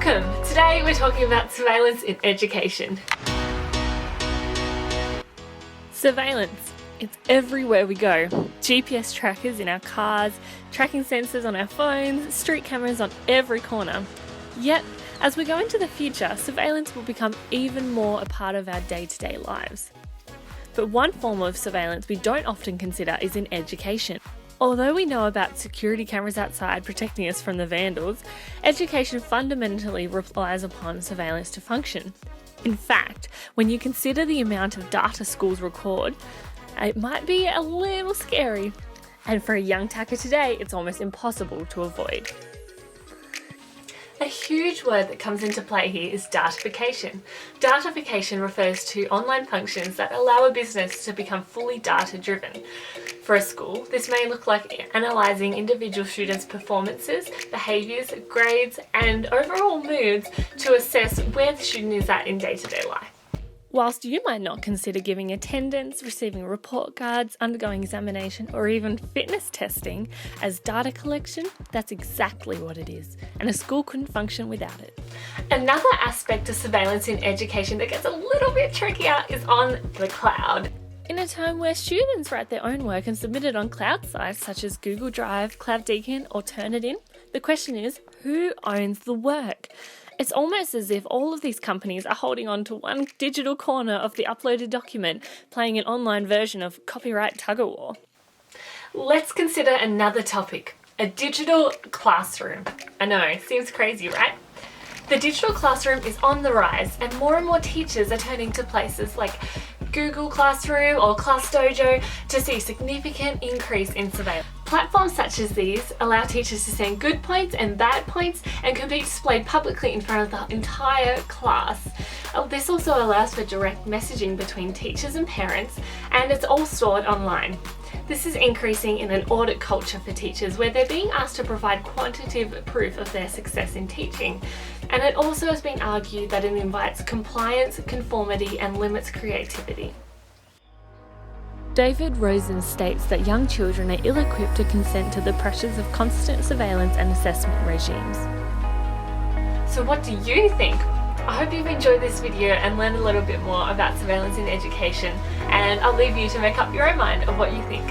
Welcome! Today we're talking about surveillance in education. Surveillance. It's everywhere we go. GPS trackers in our cars, tracking sensors on our phones, street cameras on every corner. Yet, as we go into the future, surveillance will become even more a part of our day-to-day lives. But one form of surveillance we don't often consider is in education. Although we know about security cameras outside protecting us from the vandals, education fundamentally relies upon surveillance to function. In fact, when you consider the amount of data schools record, it might be a little scary. And for a young tacker today, it's almost impossible to avoid. A huge word that comes into play here is datification. Datification refers to online functions that allow a business to become fully data-driven. For a school, this may look like analysing individual students' performances, behaviours, grades, and overall moods to assess where the student is at in day-to-day life. Whilst you might not consider giving attendance, receiving report cards, undergoing examination, or even fitness testing as data collection, that's exactly what it is, and a school couldn't function without it. Another aspect of surveillance in education that gets a little bit trickier is on the cloud. In a time where students write their own work and submit it on cloud sites such as Google Drive, Cloud Deakin, or Turnitin, the question is, who owns the work? It's almost as if all of these companies are holding on to one digital corner of the uploaded document, playing an online version of copyright tug-of-war. Let's consider another topic, a digital classroom. I know, seems crazy, right? The digital classroom is on the rise, and more teachers are turning to places like Google Classroom or Class Dojo to see a significant increase in surveillance. Platforms such as these allow teachers to send good points and bad points and can be displayed publicly in front of the entire class. This also allows for direct messaging between teachers and parents, and it's all stored online. This is increasing in an audit culture for teachers where they're being asked to provide quantitative proof of their success in teaching. And it also has been argued that it invites compliance, conformity, and limits creativity. David Rosen states that young children are ill-equipped to consent to the pressures of constant surveillance and assessment regimes. So what do you think? I hope you've enjoyed this video and learned a little bit more about surveillance in education, and I'll leave you to make up your own mind of what you think.